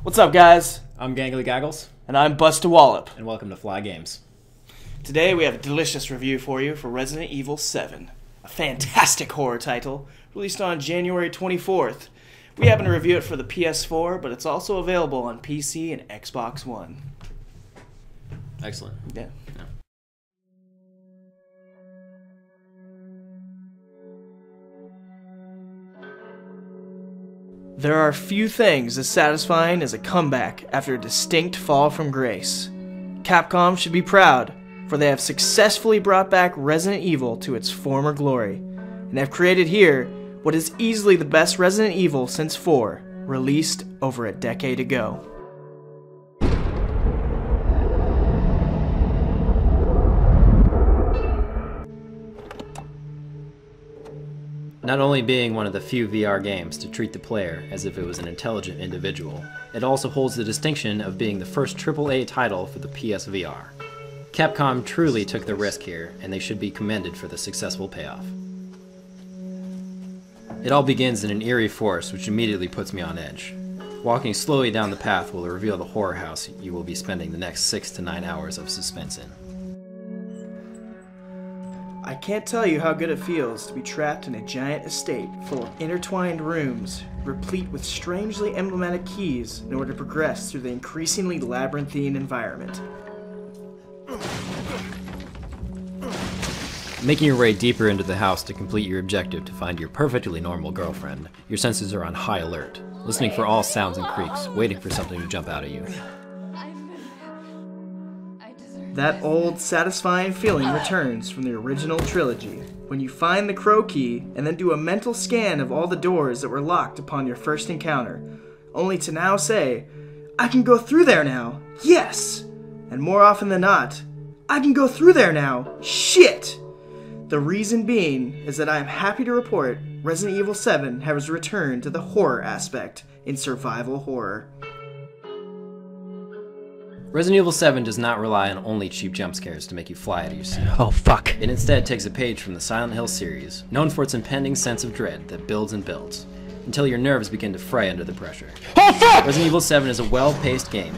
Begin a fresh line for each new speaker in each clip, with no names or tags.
What's up, guys?
I'm Gangly Gaggles.
And I'm Busta Wallop.
And welcome to Fly Games.
Today we have a delicious review for you for Resident Evil 7, a fantastic horror title released on January 24th. We happen to review it for the PS4, but it's also available on PC and Xbox One.
Excellent.
Yeah. There are few things as satisfying as a comeback after a distinct fall from grace. Capcom should be proud, for they have successfully brought back Resident Evil to its former glory, and have created here what is easily the best Resident Evil since 4, released over a decade ago.
Not only being one of the few VR games to treat the player as if it was an intelligent individual, it also holds the distinction of being the first AAA title for the PSVR. Capcom truly took the risk here, and they should be commended for the successful payoff. It all begins in an eerie forest which immediately puts me on edge. Walking slowly down the path will reveal the horror house you will be spending the next 6 to 9 hours of suspense in.
I can't tell you how good it feels to be trapped in a giant estate full of intertwined rooms, replete with strangely emblematic keys in order to progress through the increasingly labyrinthine environment.
Making your way deeper into the house to complete your objective to find your perfectly normal girlfriend, your senses are on high alert, listening for all sounds and creaks, waiting for something to jump out at you.
That old, satisfying feeling returns from the original trilogy, when you find the crow key and then do a mental scan of all the doors that were locked upon your first encounter, only to now say, I can go through there now, yes! And more often than not, I can go through there now, shit! The reason being is that I am happy to report Resident Evil 7 has returned to the horror aspect in survival horror.
Resident Evil 7 does not rely on only cheap jump scares to make you fly out of your seat.
Oh, fuck.
It instead takes a page from the Silent Hill series, known for its impending sense of dread that builds and builds, until your nerves begin to fray under the pressure.
Oh, fuck!
Resident Evil 7 is a well-paced game,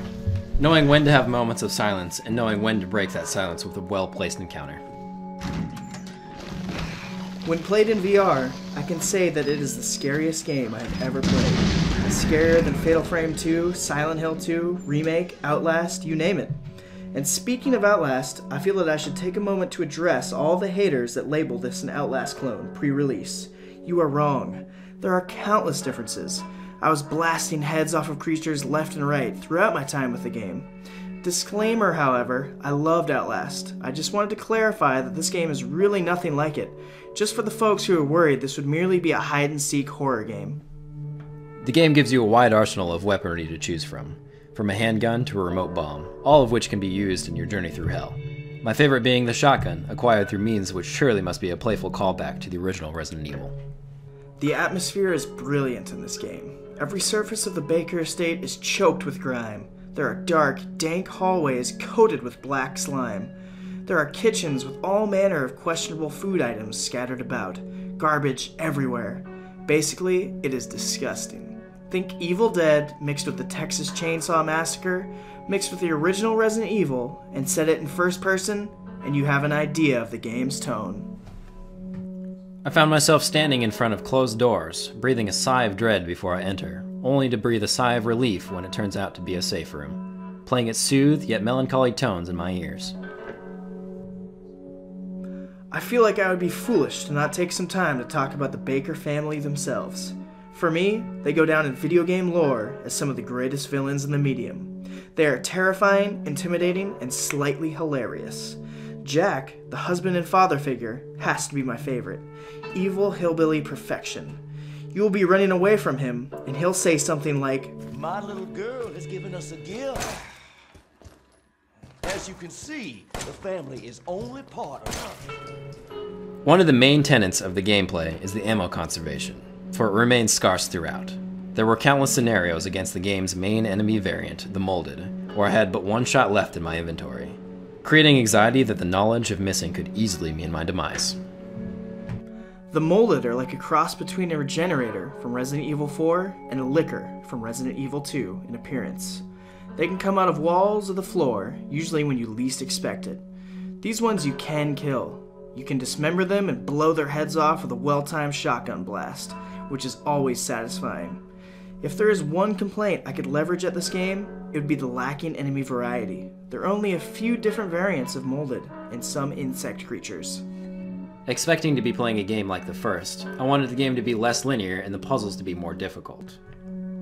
knowing when to have moments of silence and knowing when to break that silence with a well-placed encounter.
When played in VR, I can say that it is the scariest game I have ever played. Scarier than Fatal Frame 2, Silent Hill 2, Remake, Outlast, you name it. And speaking of Outlast, I feel that I should take a moment to address all the haters that label this an Outlast clone pre-release. You are wrong. There are countless differences. I was blasting heads off of creatures left and right throughout my time with the game. Disclaimer, however, I loved Outlast. I just wanted to clarify that this game is really nothing like it, just for the folks who are worried this would merely be a hide-and-seek horror game.
The game gives you a wide arsenal of weaponry to choose from a handgun to a remote bomb, all of which can be used in your journey through hell. My favorite being the shotgun, acquired through means which surely must be a playful callback to the original Resident Evil.
The atmosphere is brilliant in this game. Every surface of the Baker estate is choked with grime. There are dark, dank hallways coated with black slime. There are kitchens with all manner of questionable food items scattered about. Garbage everywhere. Basically, it is disgusting. Think Evil Dead mixed with the Texas Chainsaw Massacre, mixed with the original Resident Evil, and set it in first person, and you have an idea of the game's tone.
I found myself standing in front of closed doors, breathing a sigh of dread before I enter, only to breathe a sigh of relief when it turns out to be a safe room, playing its soothed yet melancholy tones in my ears.
I feel like I would be foolish to not take some time to talk about the Baker family themselves. For me, they go down in video game lore as some of the greatest villains in the medium. They are terrifying, intimidating, and slightly hilarious. Jack, the husband and father figure, has to be my favorite. Evil hillbilly perfection. You will be running away from him, and he'll say something like,
My little girl has given us a gift. As you can see, the family is only part of us.
One of the main tenets of the gameplay is the ammo conservation, for it remains scarce throughout. There were countless scenarios against the game's main enemy variant, the Molded, where I had but one shot left in my inventory, creating anxiety that the knowledge of missing could easily mean my demise.
The molded are like a cross between a regenerator from Resident Evil 4 and a licker from Resident Evil 2 in appearance. They can come out of walls or the floor, usually when you least expect it. These ones you can kill. You can dismember them and blow their heads off with a well-timed shotgun blast, which is always satisfying. If there is one complaint I could leverage at this game, it would be the lacking enemy variety. There are only a few different variants of molded and some insect creatures.
Expecting to be playing a game like the first, I wanted the game to be less linear and the puzzles to be more difficult.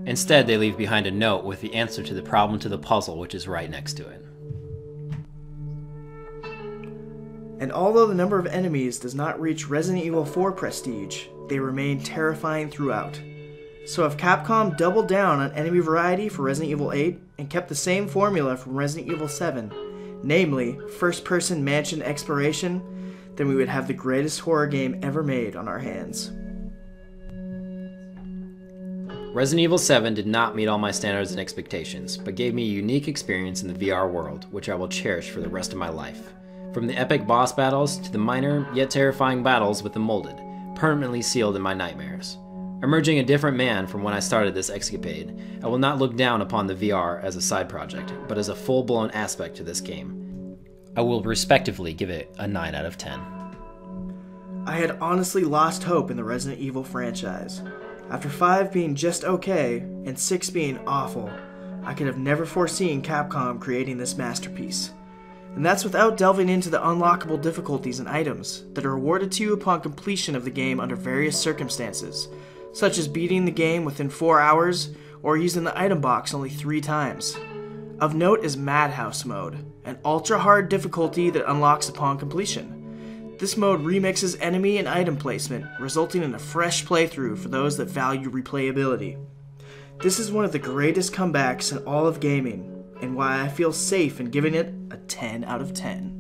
Instead, they leave behind a note with the answer to the problem to the puzzle, which is right next to it.
And although the number of enemies does not reach Resident Evil 4 prestige, they remain terrifying throughout. So if Capcom doubled down on enemy variety for Resident Evil 8 and kept the same formula from Resident Evil 7, namely first-person mansion exploration, then we would have the greatest horror game ever made on our hands.
Resident Evil 7 did not meet all my standards and expectations, but gave me a unique experience in the VR world, which I will cherish for the rest of my life. From the epic boss battles to the minor yet terrifying battles with the molded, permanently sealed in my nightmares. Emerging a different man from when I started this escapade, I will not look down upon the VR as a side project, but as a full-blown aspect to this game. I will respectively give it a 9 out of 10.
I had honestly lost hope in the Resident Evil franchise. After 5 being just okay, and 6 being awful, I could have never foreseen Capcom creating this masterpiece. And that's without delving into the unlockable difficulties and items that are awarded to you upon completion of the game under various circumstances, such as beating the game within 4 hours or using the item box only 3 times. Of note is Madhouse mode, an ultra-hard difficulty that unlocks upon completion. This mode remixes enemy and item placement, resulting in a fresh playthrough for those that value replayability. This is one of the greatest comebacks in all of gaming, and why I feel safe in giving it a 10 out of 10.